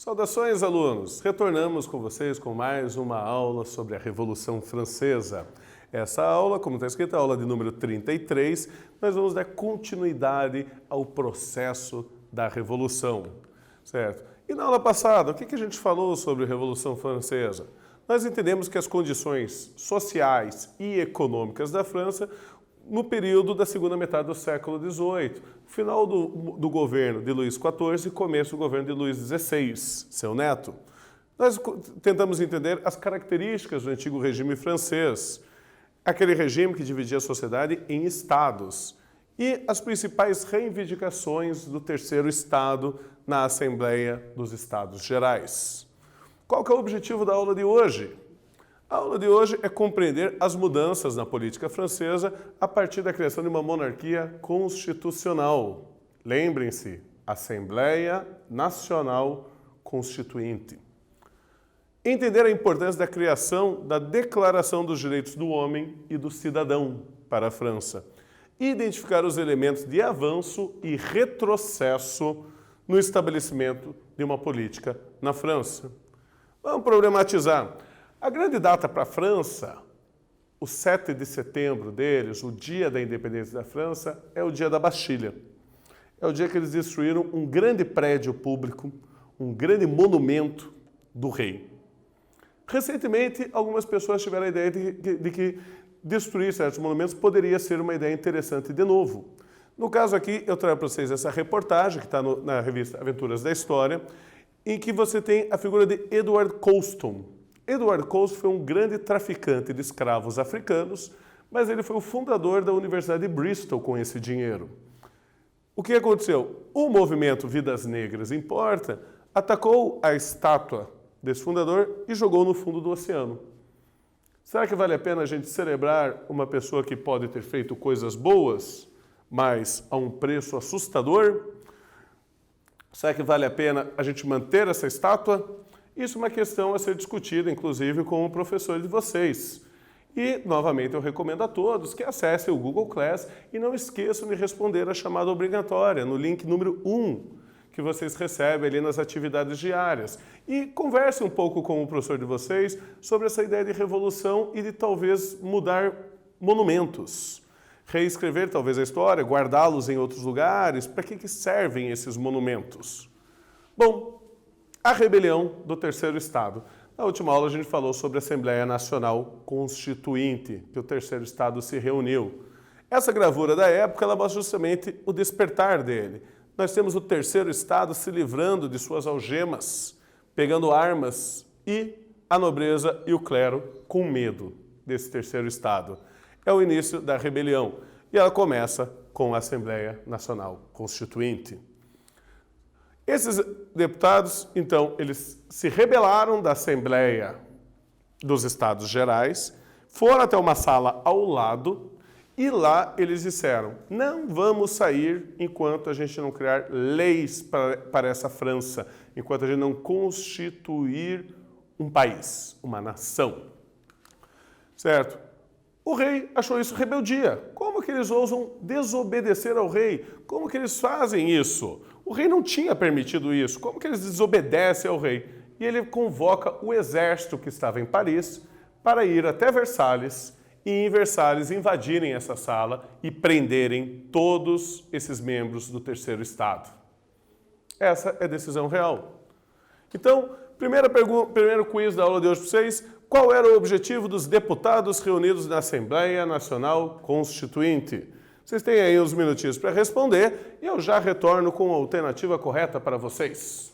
Saudações, alunos! Retornamos com vocês com mais uma aula sobre a Revolução Francesa. Essa aula, como está escrito, é a aula de número 33, nós vamos dar continuidade ao processo da Revolução, certo? E na aula passada, o que a gente falou sobre a Revolução Francesa? Nós entendemos que as condições sociais e econômicas da França no período da segunda metade do século XVIII, final do governo de Luís XIV e começo do governo de Luís XVI, seu neto. Nós tentamos entender as características do antigo regime francês, aquele regime que dividia a sociedade em estados, e as principais reivindicações do terceiro estado na Assembleia dos Estados Gerais. Qual que é o objetivo da aula de hoje? A aula de hoje é compreender as mudanças na política francesa a partir da criação de uma monarquia constitucional. Lembrem-se, Assembleia Nacional Constituinte. Entender a importância da criação da Declaração dos Direitos do Homem e do Cidadão para a França. Identificar os elementos de avanço e retrocesso no estabelecimento de uma política na França. Vamos problematizar. A grande data para a França, o 7 de setembro deles, o dia da independência da França, é o dia da Bastilha. É o dia que eles destruíram um grande prédio público, um grande monumento do rei. Recentemente, algumas pessoas tiveram a ideia de que destruir certos monumentos poderia ser uma ideia interessante de novo. No caso aqui, eu trago para vocês essa reportagem, que está na revista Aventuras da História, em que você tem a figura de Edward Colston. Edward Colston foi um grande traficante de escravos africanos, mas ele foi o fundador da Universidade de Bristol com esse dinheiro. O que aconteceu? O movimento Vidas Negras Importa atacou a estátua desse fundador e jogou no fundo do oceano. Será que vale a pena a gente celebrar uma pessoa que pode ter feito coisas boas, mas a um preço assustador? Será que vale a pena a gente manter essa estátua? Isso é uma questão a ser discutida, inclusive, com o professor de vocês. E, novamente, eu recomendo a todos que acessem o Google Class e não esqueçam de responder a chamada obrigatória no link número 1, que vocês recebem ali nas atividades diárias. E conversem um pouco com o professor de vocês sobre essa ideia de revolução e de talvez mudar monumentos. Reescrever talvez a história, guardá-los em outros lugares. Para que servem esses monumentos? Bom, a rebelião do terceiro estado. Na última aula a gente falou sobre a Assembleia Nacional Constituinte, que o terceiro estado se reuniu. Essa gravura da época ela mostra justamente o despertar dele. Nós temos o terceiro estado se livrando de suas algemas, pegando armas, e a nobreza e o clero com medo desse terceiro estado. É o início da rebelião e ela começa com a Assembleia Nacional Constituinte. Esses deputados, então, eles se rebelaram da Assembleia dos Estados Gerais, foram até uma sala ao lado e lá eles disseram: não vamos sair enquanto a gente não criar leis para essa França, enquanto a gente não constituir um país, uma nação. Certo? O rei achou isso rebeldia. Como que eles ousam desobedecer ao rei? Como que eles fazem isso? O rei não tinha permitido isso. Como que eles desobedecem ao rei? E ele convoca o exército que estava em Paris para ir até Versalhes e em Versalhes invadirem essa sala e prenderem todos esses membros do terceiro estado. Essa é a decisão real. Então, primeiro quiz da aula de hoje para vocês. Qual era o objetivo dos deputados reunidos na Assembleia Nacional Constituinte? Vocês têm aí uns minutinhos para responder e eu já retorno com a alternativa correta para vocês.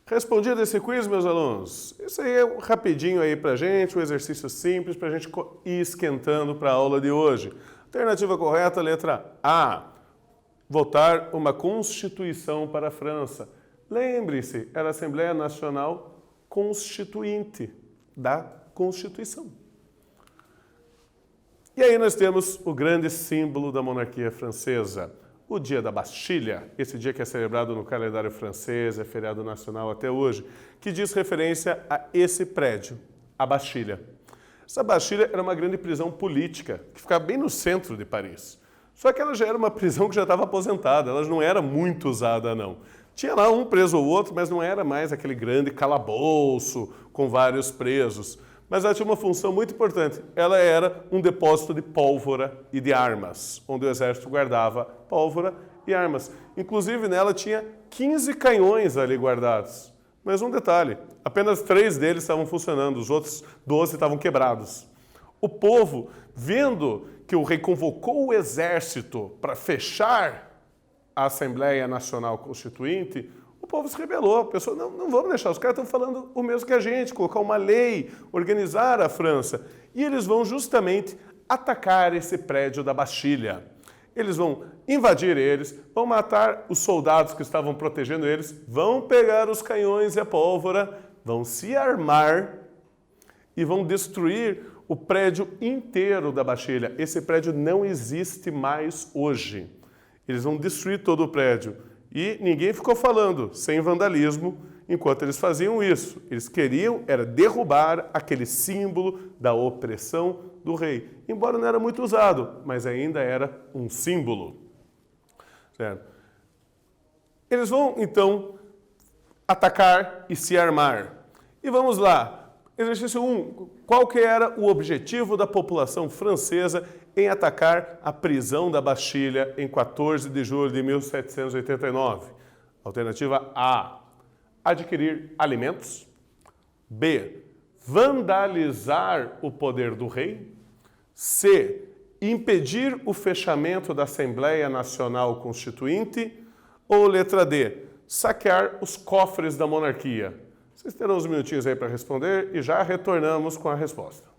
Respondido esse quiz, meus alunos? Isso aí é rapidinho aí pra gente, um exercício simples pra gente ir esquentando para a aula de hoje. Alternativa correta, letra A. Votar uma Constituição para a França. Lembre-se, era a Assembleia Nacional Constituinte da Constituição. E aí nós temos o grande símbolo da monarquia francesa, o Dia da Bastilha, esse dia que é celebrado no calendário francês, é feriado nacional até hoje, que diz referência a esse prédio, a Bastilha. Essa Bastilha era uma grande prisão política, que ficava bem no centro de Paris. Só que ela já era uma prisão que já estava aposentada, ela não era muito usada, não. Tinha lá um preso ou outro, mas não era mais aquele grande calabouço com vários presos. Mas ela tinha uma função muito importante. Ela era um depósito de pólvora e de armas, onde o exército guardava pólvora e armas. Inclusive, nela tinha 15 canhões ali guardados. Mas um detalhe, apenas 3 deles estavam funcionando, os outros 12 estavam quebrados. O povo, vendo que o rei convocou o exército para fechar a Assembleia Nacional Constituinte, o povo se rebelou, pensou, não vamos deixar, os caras estão falando o mesmo que a gente, colocar uma lei, organizar a França. E eles vão justamente atacar esse prédio da Bastilha. Eles vão invadir eles, vão matar os soldados que estavam protegendo eles, vão pegar os canhões e a pólvora, vão se armar e vão destruir o prédio inteiro da Bastilha. Esse prédio não existe mais hoje. Eles vão destruir todo o prédio. E ninguém ficou falando, sem vandalismo, enquanto eles faziam isso. Eles queriam era derrubar aquele símbolo da opressão do rei. Embora não era muito usado, mas ainda era um símbolo. Certo? Eles vão, então, atacar e se armar. E vamos lá. Exercício 1. Qual que era o objetivo da população francesa em atacar a prisão da Bastilha em 14 de julho de 1789? Alternativa A. Adquirir alimentos. B. Vandalizar o poder do rei. C. Impedir o fechamento da Assembleia Nacional Constituinte. Ou letra D. Saquear os cofres da monarquia. Vocês terão uns minutinhos aí para responder e já retornamos com a resposta.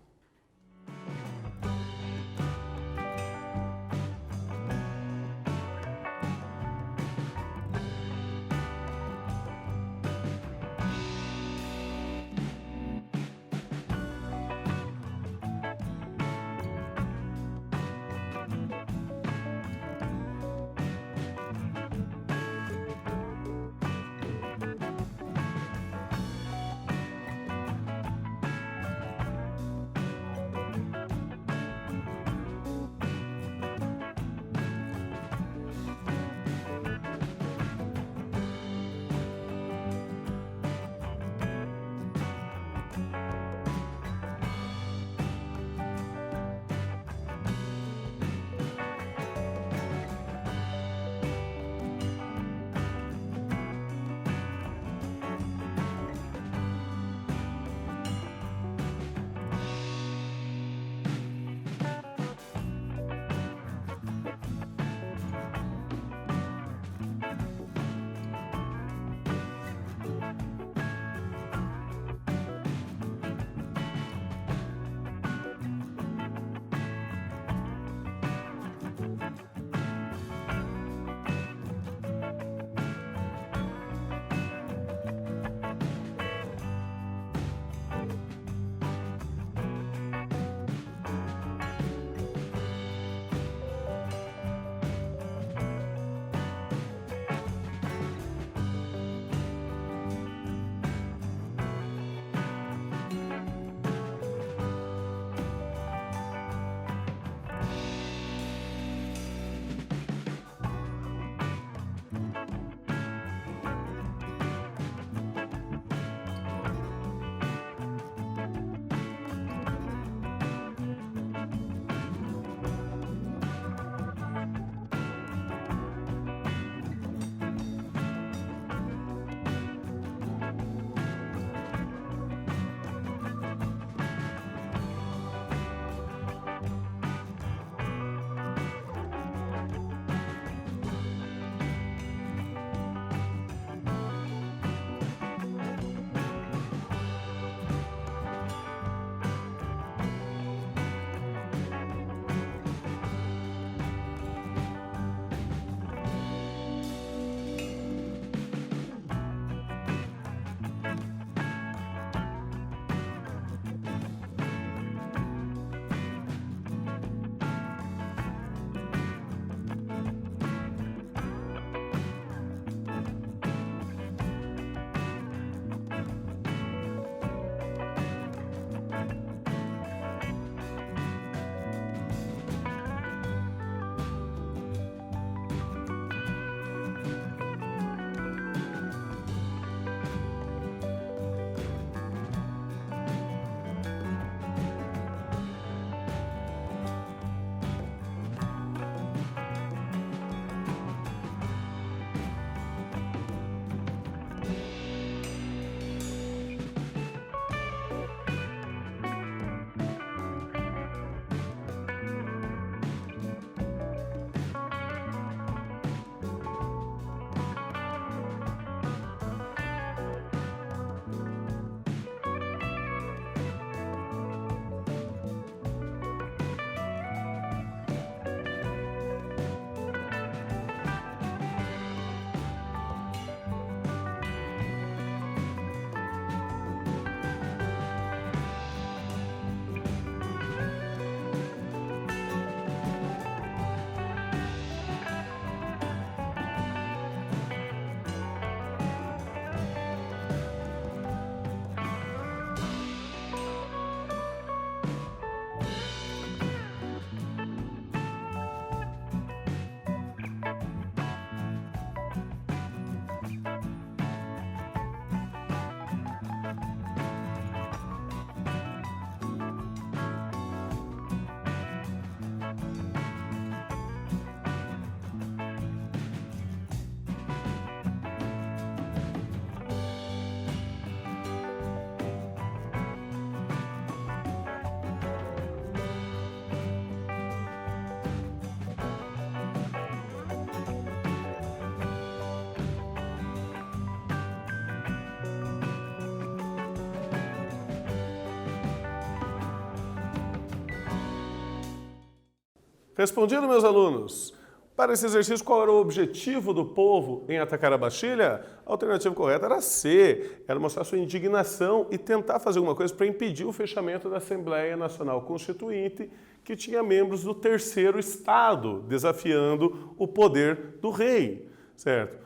Respondido, meus alunos. Para esse exercício, qual era o objetivo do povo em atacar a Bastilha? A alternativa correta era C, era mostrar sua indignação e tentar fazer alguma coisa para impedir o fechamento da Assembleia Nacional Constituinte, que tinha membros do terceiro Estado, desafiando o poder do rei, certo?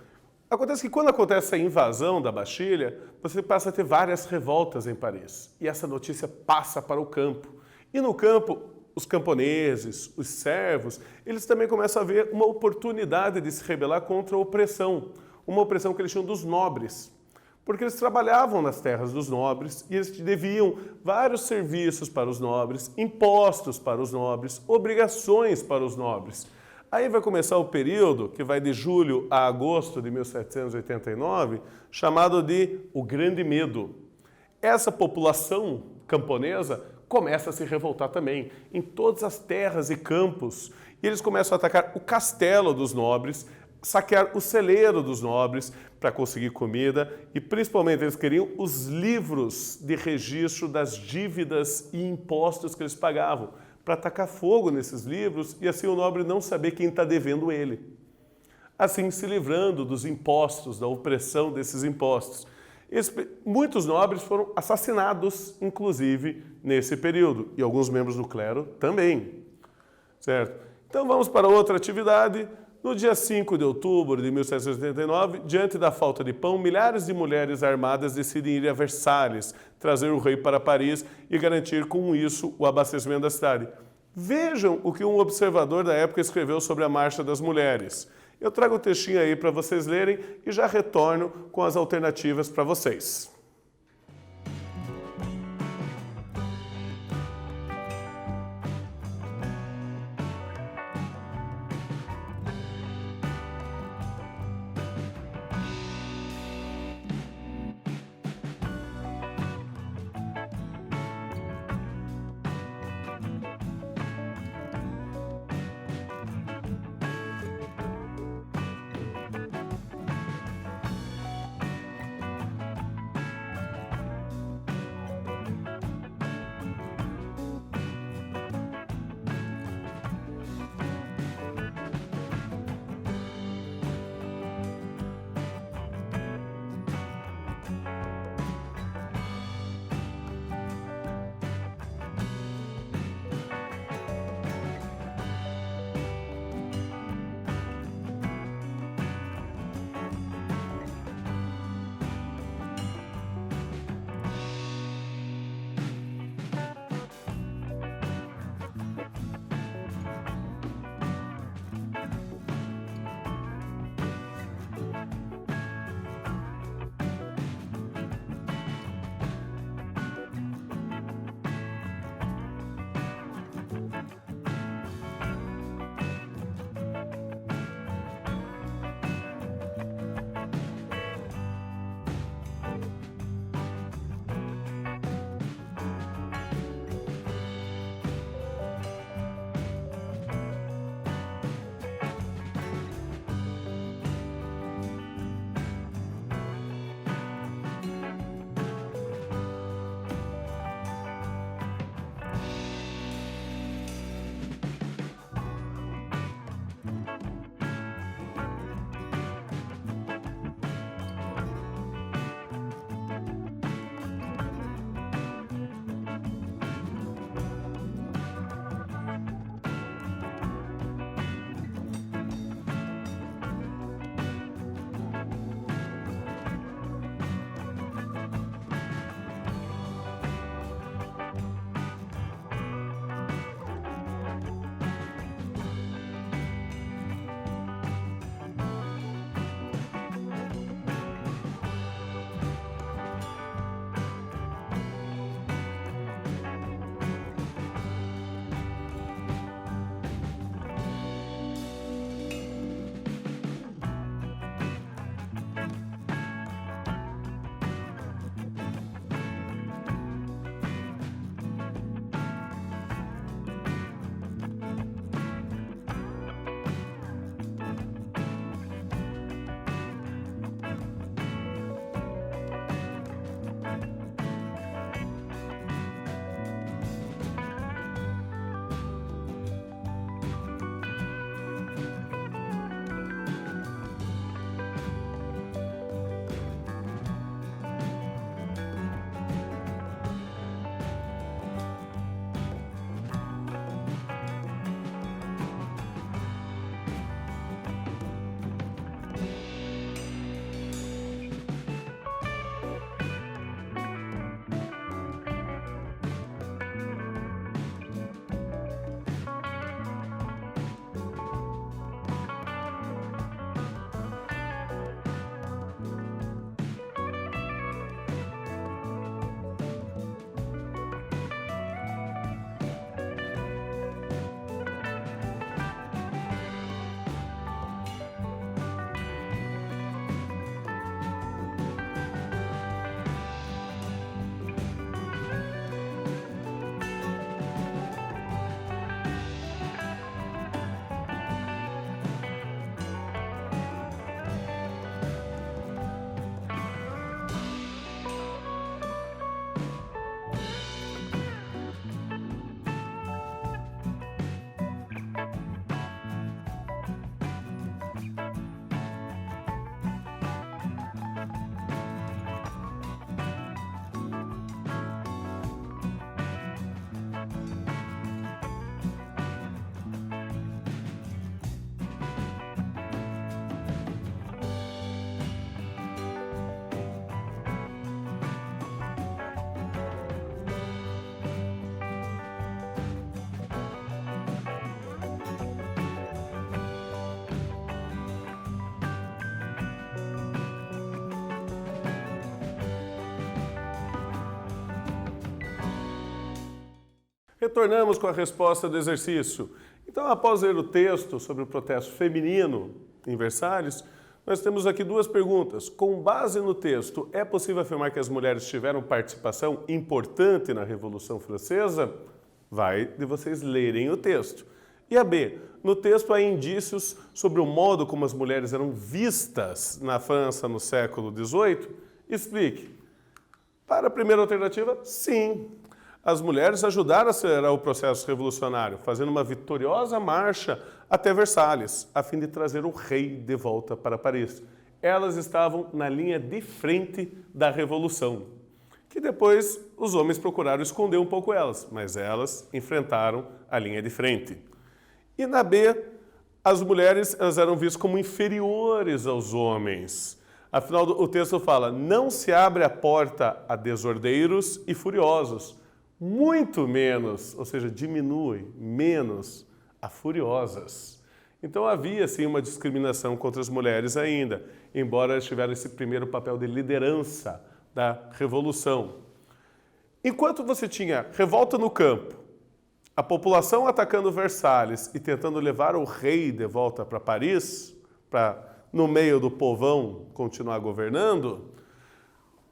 Acontece que quando acontece a invasão da Bastilha, você passa a ter várias revoltas em Paris. E essa notícia passa para o campo. E no campo, os camponeses, os servos, eles também começam a ver uma oportunidade de se rebelar contra a opressão. Uma opressão que eles tinham dos nobres. Porque eles trabalhavam nas terras dos nobres e eles deviam vários serviços para os nobres, impostos para os nobres, obrigações para os nobres. Aí vai começar o período, que vai de julho a agosto de 1789, chamado de o Grande Medo. Essa população camponesa começa a se revoltar também em todas as terras e campos. E eles começam a atacar o castelo dos nobres, saquear o celeiro dos nobres para conseguir comida e principalmente eles queriam os livros de registro das dívidas e impostos que eles pagavam, para tacar fogo nesses livros e assim o nobre não saber quem está devendo ele. Assim se livrando dos impostos, da opressão desses impostos. Muitos nobres foram assassinados, inclusive, nesse período, e alguns membros do clero também, certo? Então vamos para outra atividade. No dia 5 de outubro de 1789, diante da falta de pão, milhares de mulheres armadas decidem ir a Versalhes, trazer o rei para Paris e garantir com isso o abastecimento da cidade. Vejam o que um observador da época escreveu sobre a Marcha das Mulheres. Eu trago o textinho aí para vocês lerem e já retorno com as alternativas para vocês. Retornamos com a resposta do exercício. Então, após ler o texto sobre o protesto feminino em Versalhes, nós temos aqui duas perguntas. Com base no texto, é possível afirmar que as mulheres tiveram participação importante na Revolução Francesa? Vai de vocês lerem o texto. E a B, no texto há indícios sobre o modo como as mulheres eram vistas na França no século XVIII? Explique. Para a primeira alternativa, sim. As mulheres ajudaram a acelerar o processo revolucionário, fazendo uma vitoriosa marcha até Versalhes, a fim de trazer o rei de volta para Paris. Elas estavam na linha de frente da Revolução, que depois os homens procuraram esconder um pouco elas, mas elas enfrentaram a linha de frente. E na B, as mulheres elas eram vistas como inferiores aos homens. Afinal, o texto fala, não se abre a porta a desordeiros e furiosos, muito menos, ou seja, diminui menos a furiosas. Então havia sim uma discriminação contra as mulheres ainda, embora elas tiveram esse primeiro papel de liderança da Revolução. Enquanto você tinha revolta no campo, a população atacando Versalhes e tentando levar o rei de volta para Paris, para no meio do povão continuar governando,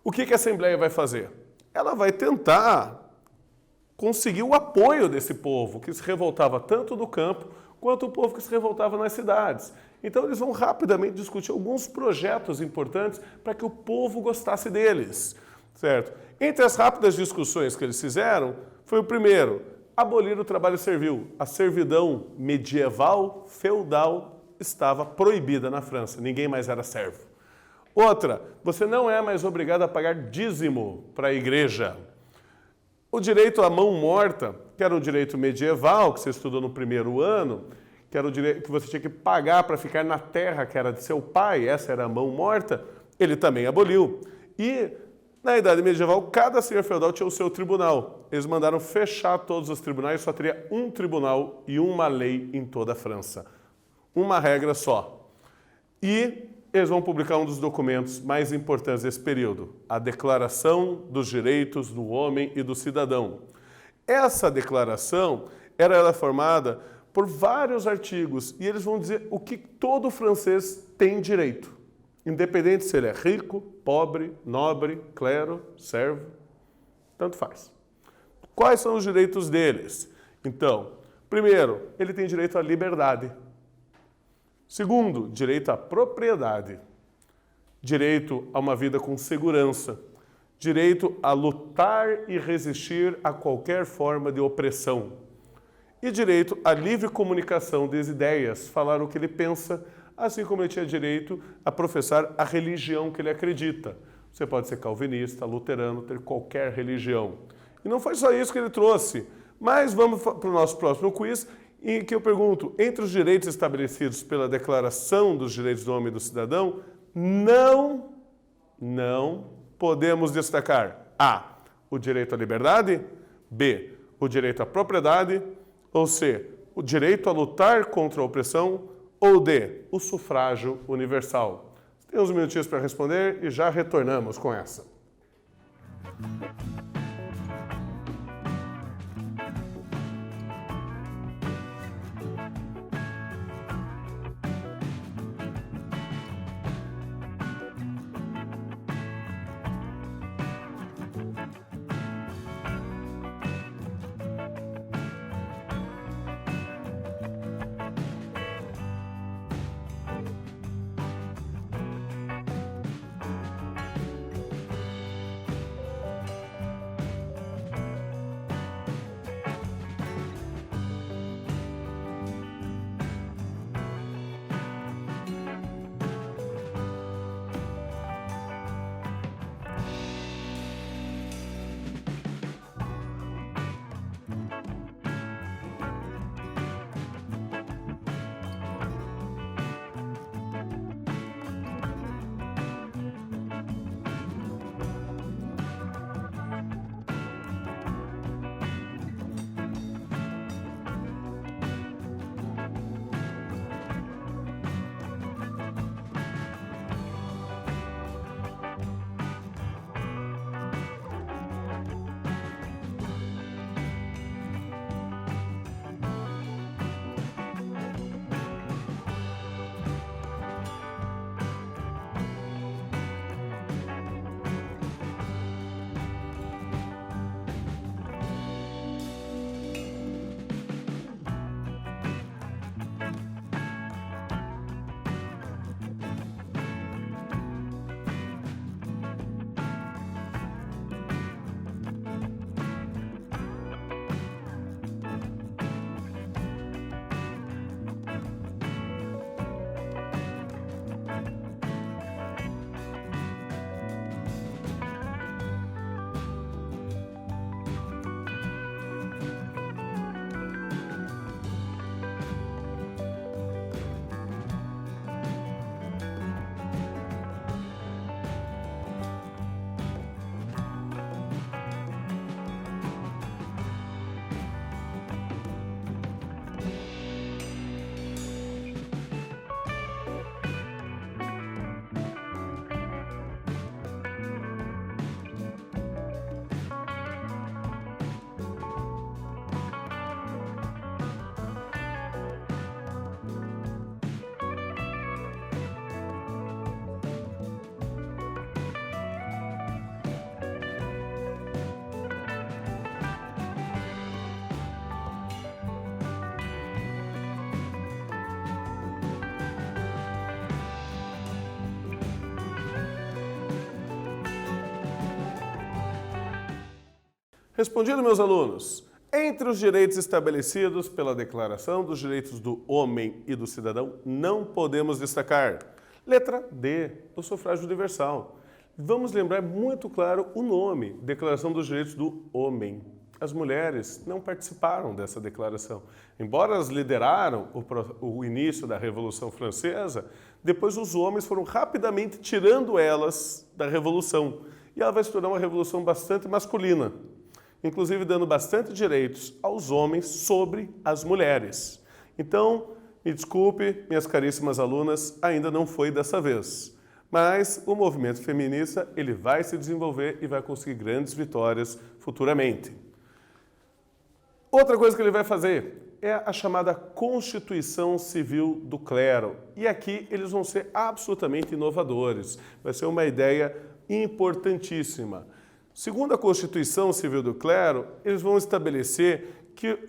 o que a Assembleia vai fazer? Ela vai tentar conseguir o apoio desse povo que se revoltava tanto no campo quanto o povo que se revoltava nas cidades. Então eles vão rapidamente discutir alguns projetos importantes para que o povo gostasse deles, certo? Entre as rápidas discussões que eles fizeram, foi o primeiro, abolir o trabalho servil. A servidão medieval, feudal, estava proibida na França, ninguém mais era servo. Outra, você não é mais obrigado a pagar dízimo para a igreja. O direito à mão morta, que era o direito medieval, que você estudou no primeiro ano, que era o direito que você tinha que pagar para ficar na terra que era de seu pai, essa era a mão morta, ele também aboliu. E na Idade Medieval, cada senhor feudal tinha o seu tribunal. Eles mandaram fechar todos os tribunais, só teria um tribunal e uma lei em toda a França. Uma regra só. E eles vão publicar um dos documentos mais importantes desse período, a Declaração dos Direitos do Homem e do Cidadão. Essa declaração era formada por vários artigos e eles vão dizer o que todo francês tem direito, independente se ele é rico, pobre, nobre, clero, servo, tanto faz. Quais são os direitos deles? Então, primeiro, ele tem direito à liberdade. Segundo, direito à propriedade, direito a uma vida com segurança, direito a lutar e resistir a qualquer forma de opressão e direito à livre comunicação das ideias, falar o que ele pensa, assim como ele tinha direito a professar a religião que ele acredita. Você pode ser calvinista, luterano, ter qualquer religião. E não foi só isso que ele trouxe, mas vamos para o nosso próximo quiz, em que eu pergunto, entre os direitos estabelecidos pela Declaração dos Direitos do Homem e do Cidadão, não podemos destacar A, o direito à liberdade, B, o direito à propriedade, ou C, o direito a lutar contra a opressão, ou D, o sufrágio universal. Tem uns minutinhos para responder e já retornamos com essa. Respondido, meus alunos, entre os direitos estabelecidos pela Declaração dos Direitos do Homem e do Cidadão, não podemos destacar. Letra D, o sufrágio universal. Vamos lembrar muito claro o nome, Declaração dos Direitos do Homem. As mulheres não participaram dessa declaração. Embora elas lideraram o início da Revolução Francesa, depois os homens foram rapidamente tirando elas da Revolução. E ela vai se tornar uma revolução bastante masculina, inclusive dando bastante direitos aos homens sobre as mulheres. Então, me desculpe, minhas caríssimas alunas, ainda não foi dessa vez. Mas o movimento feminista ele vai se desenvolver e vai conseguir grandes vitórias futuramente. Outra coisa que ele vai fazer é a chamada Constituição Civil do Clero. E aqui eles vão ser absolutamente inovadores. Vai ser uma ideia importantíssima. Segundo a Constituição Civil do Clero, eles vão estabelecer que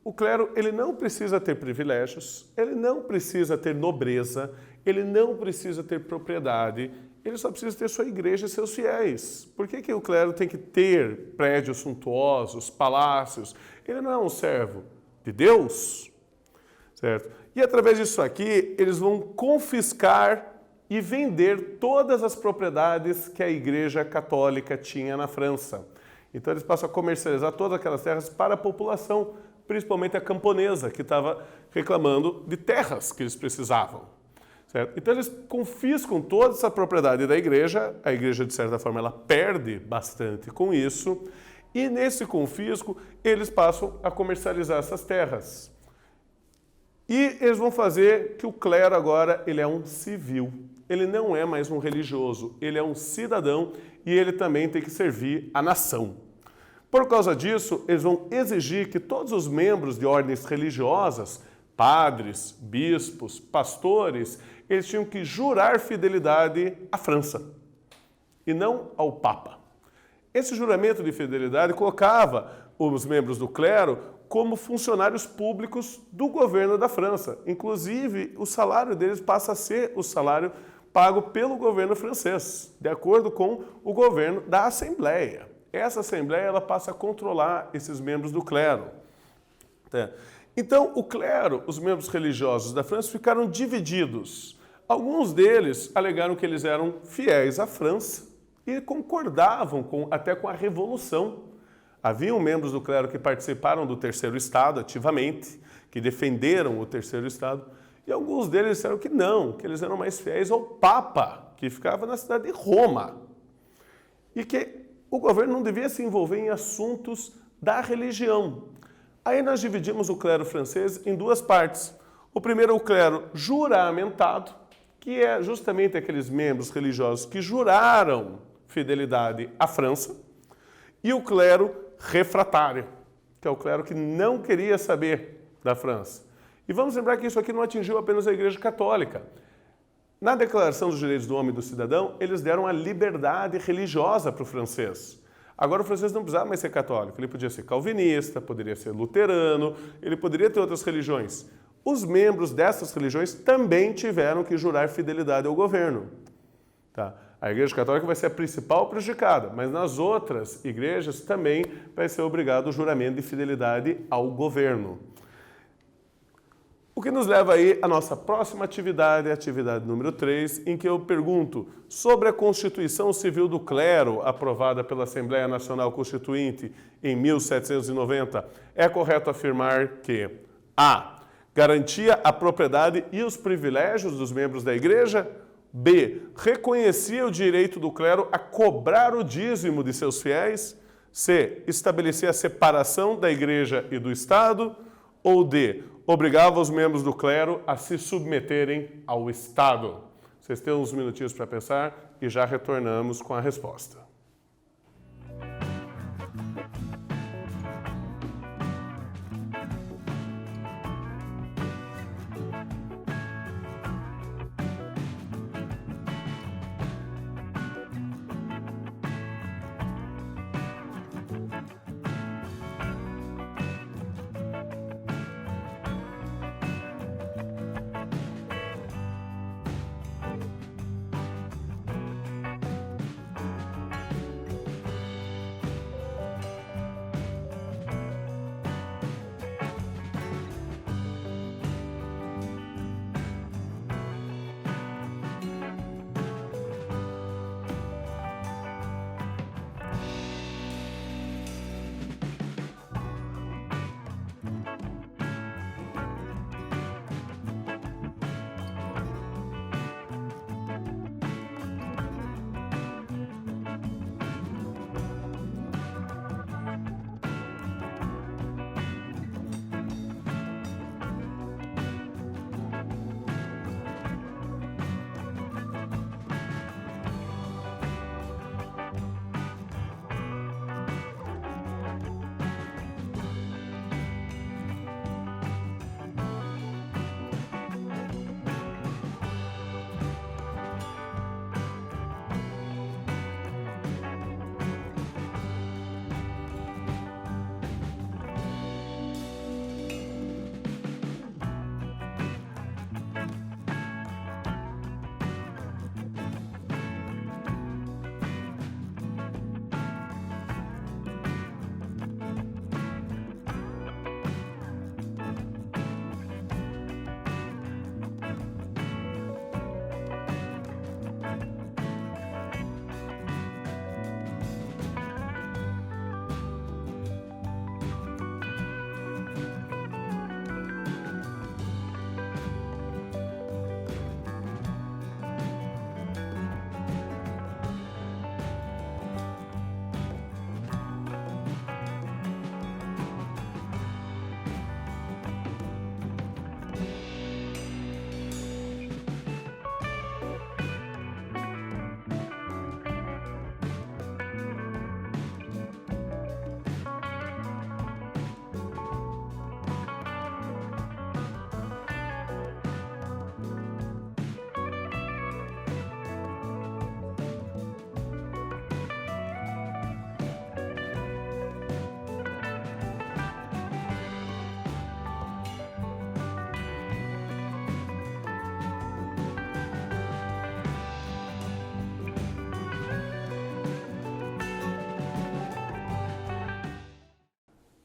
o clero ele não precisa ter privilégios, ele não precisa ter nobreza, ele não precisa ter propriedade, ele só precisa ter sua igreja e seus fiéis. Por que o clero tem que ter prédios suntuosos, palácios? Ele não é um servo de Deus, certo? E através disso aqui, eles vão confiscar e vender todas as propriedades que a Igreja Católica tinha na França. Então eles passam a comercializar todas aquelas terras para a população, principalmente a camponesa, que estava reclamando de terras que eles precisavam. Certo? Então eles confiscam toda essa propriedade da igreja, a igreja de certa forma ela perde bastante com isso, e nesse confisco eles passam a comercializar essas terras. E eles vão fazer que o clero agora ele é um civil, ele não é mais um religioso, ele é um cidadão e ele também tem que servir a nação. Por causa disso, eles vão exigir que todos os membros de ordens religiosas, padres, bispos, pastores, eles tinham que jurar fidelidade à França e não ao Papa. Esse juramento de fidelidade colocava os membros do clero como funcionários públicos do governo da França. Inclusive, o salário deles passa a ser o salário pago pelo governo francês, de acordo com o governo da Assembleia. Essa Assembleia ela passa a controlar esses membros do clero. Então, o clero, os membros religiosos da França, ficaram divididos. Alguns deles alegaram que eles eram fiéis à França e concordavam até com a Revolução. Haviam membros do clero que participaram do Terceiro Estado ativamente, que defenderam o Terceiro Estado, e alguns deles disseram que não, que eles eram mais fiéis ao Papa, que ficava na cidade de Roma, e que o governo não devia se envolver em assuntos da religião. Aí nós dividimos o clero francês em duas partes. O primeiro é o clero juramentado, que é justamente aqueles membros religiosos que juraram fidelidade à França, e o clero refratário, que é o clero que não queria saber da França. E vamos lembrar que isso aqui não atingiu apenas a Igreja Católica. Na Declaração dos Direitos do Homem e do Cidadão, eles deram a liberdade religiosa para o francês. Agora o francês não precisava mais ser católico, ele podia ser calvinista, poderia ser luterano, ele poderia ter outras religiões. Os membros dessas religiões também tiveram que jurar fidelidade ao governo. Tá? A Igreja Católica vai ser a principal prejudicada, mas nas outras igrejas também vai ser obrigado o juramento de fidelidade ao governo. O que nos leva aí à nossa próxima atividade, a atividade número 3, em que eu pergunto sobre a Constituição Civil do Clero, aprovada pela Assembleia Nacional Constituinte em 1790. É correto afirmar que A. Garantia a propriedade e os privilégios dos membros da Igreja. B. Reconhecia o direito do clero a cobrar o dízimo de seus fiéis. C. Estabelecia a separação da Igreja e do Estado. Ou D. Obrigava os membros do clero a se submeterem ao Estado. Vocês têm uns minutinhos para pensar e já retornamos com a resposta.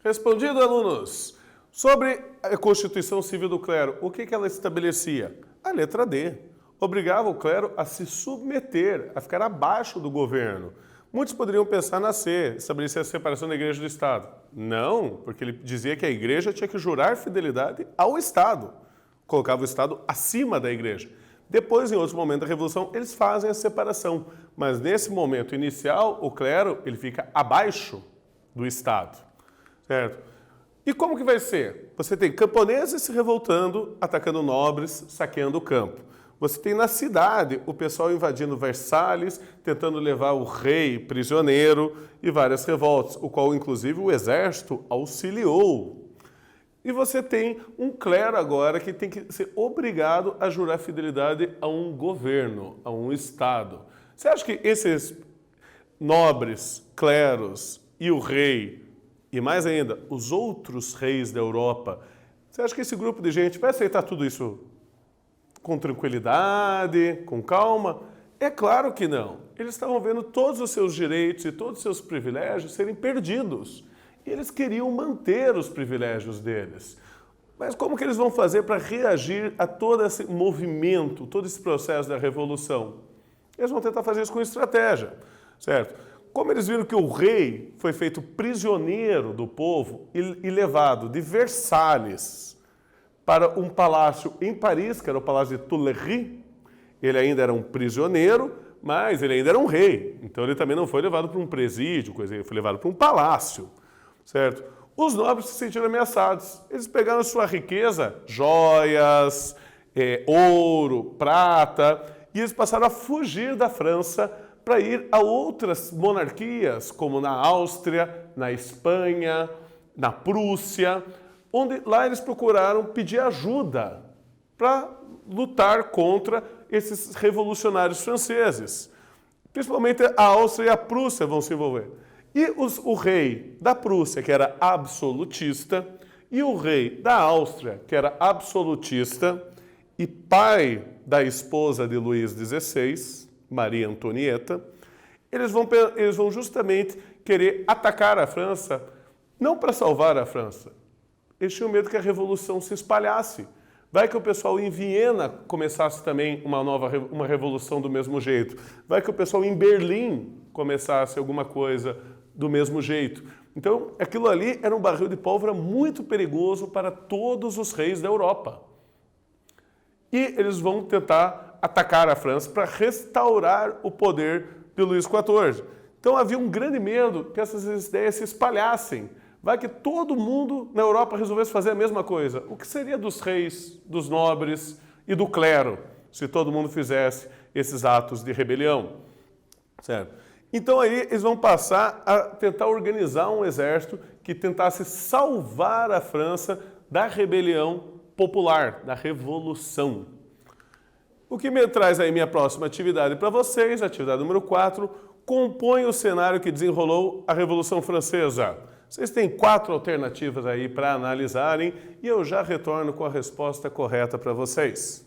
Respondido, alunos! Sobre a Constituição Civil do Clero, o que ela estabelecia? A letra D. Obrigava o clero a se submeter, a ficar abaixo do governo. Muitos poderiam pensar na C, estabelecer a separação da igreja do Estado. Não, porque ele dizia que a igreja tinha que jurar fidelidade ao Estado. Colocava o Estado acima da igreja. Depois, em outro momento da Revolução, eles fazem a separação. Mas nesse momento inicial, o clero ele fica abaixo do Estado. Certo? E como que vai ser? Você tem camponeses se revoltando, atacando nobres, saqueando o campo. Você tem na cidade o pessoal invadindo Versalhes, tentando levar o rei prisioneiro e várias revoltas, o qual inclusive o exército auxiliou. E você tem um clero agora que tem que ser obrigado a jurar fidelidade a um governo, a um Estado. Você acha que esses nobres, cleros e o rei, e mais ainda, os outros reis da Europa, você acha que esse grupo de gente vai aceitar tudo isso com tranquilidade, com calma? É claro que não. Eles estavam vendo todos os seus direitos e todos os seus privilégios serem perdidos. E eles queriam manter os privilégios deles. Mas como que eles vão fazer para reagir a todo esse movimento, todo esse processo da Revolução? Eles vão tentar fazer isso com estratégia, certo? Como eles viram que o rei foi feito prisioneiro do povo e levado de Versalhes para um palácio em Paris, que era o Palácio de Tuileries, ele ainda era um prisioneiro, mas ele ainda era um rei. Então ele também não foi levado para um presídio, ele foi levado para um palácio, certo? Os nobres se sentiram ameaçados. Eles pegaram sua riqueza, joias, ouro, prata, e eles passaram a fugir da França para ir a outras monarquias, como na Áustria, na Espanha, na Prússia, onde lá eles procuraram pedir ajuda para lutar contra esses revolucionários franceses. Principalmente a Áustria e a Prússia vão se envolver. E o rei da Prússia, que era absolutista, e o rei da Áustria, que era absolutista, e pai da esposa de Luís XVI, Maria Antonieta, eles vão justamente querer atacar a França, não para salvar a França. Eles tinham medo que a revolução se espalhasse. Vai que o pessoal em Viena começasse também uma revolução do mesmo jeito. Vai que o pessoal em Berlim começasse alguma coisa do mesmo jeito. Então, aquilo ali era um barril de pólvora muito perigoso para todos os reis da Europa. E eles vão tentar atacar a França para restaurar o poder de Luís XIV. Então havia um grande medo que essas ideias se espalhassem. Vai que todo mundo na Europa resolvesse fazer a mesma coisa. O que seria dos reis, dos nobres e do clero se todo mundo fizesse esses atos de rebelião? Certo? Então aí eles vão passar a tentar organizar um exército que tentasse salvar a França da rebelião popular, da revolução. O que me traz aí minha próxima atividade para vocês, atividade número 4, compõe o cenário que desenrolou a Revolução Francesa. Vocês têm 4 alternativas aí para analisarem e eu já retorno com a resposta correta para vocês.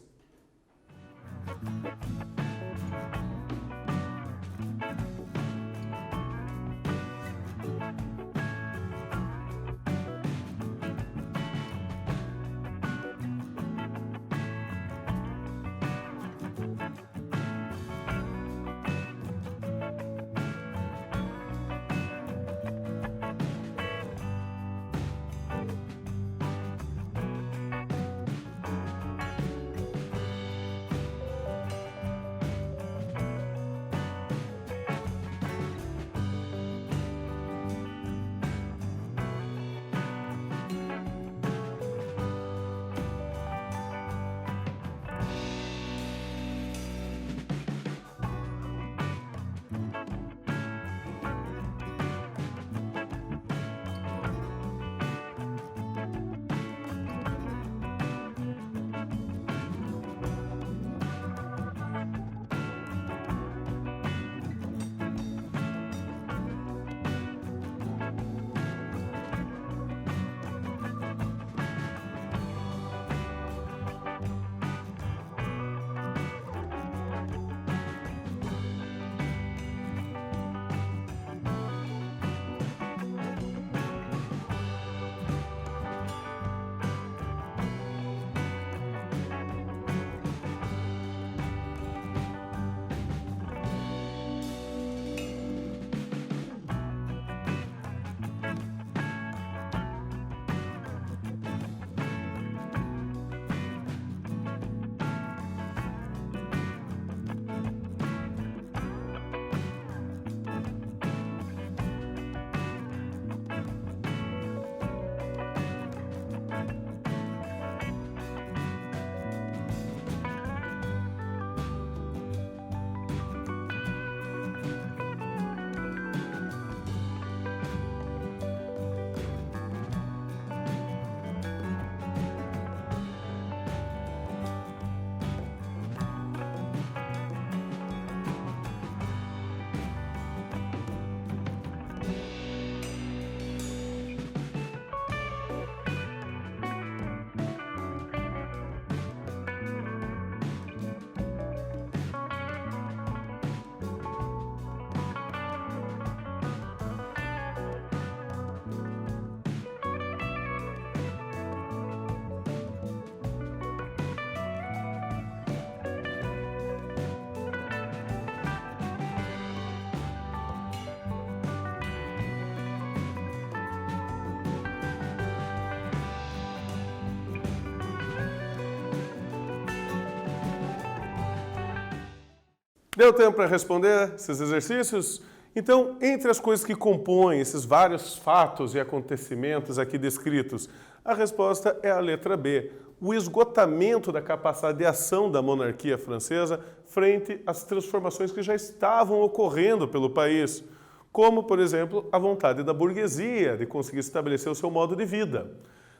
Deu tempo para responder esses exercícios? Então, entre as coisas que compõem esses vários fatos e acontecimentos aqui descritos, a resposta é a letra B. O esgotamento da capacidade de ação da monarquia francesa frente às transformações que já estavam ocorrendo pelo país, como, por exemplo, a vontade da burguesia de conseguir estabelecer o seu modo de vida,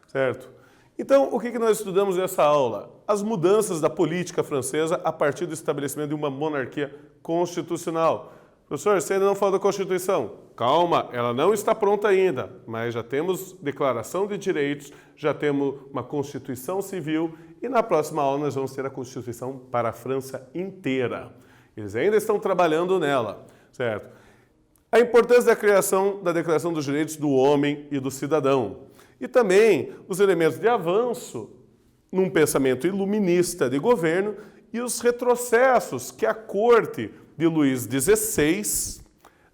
certo? Então, o que nós estudamos nessa aula? As mudanças da política francesa a partir do estabelecimento de uma monarquia constitucional. Professor, você ainda não falou da Constituição? Calma, ela não está pronta ainda, mas já temos declaração de direitos, já temos uma Constituição Civil e na próxima aula nós vamos ter a Constituição para a França inteira. Eles ainda estão trabalhando nela, certo? A importância da criação da Declaração dos Direitos do Homem e do Cidadão. E também os elementos de avanço num pensamento iluminista de governo e os retrocessos que a corte de Luís XVI,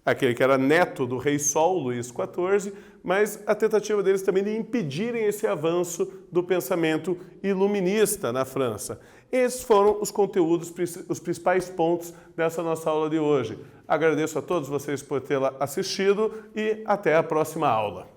aquele que era neto do rei Sol, Luís XIV, mas a tentativa deles também de impedirem esse avanço do pensamento iluminista na França. Esses foram os conteúdos, os principais pontos dessa nossa aula de hoje. Agradeço a todos vocês por tê-la assistido e até a próxima aula.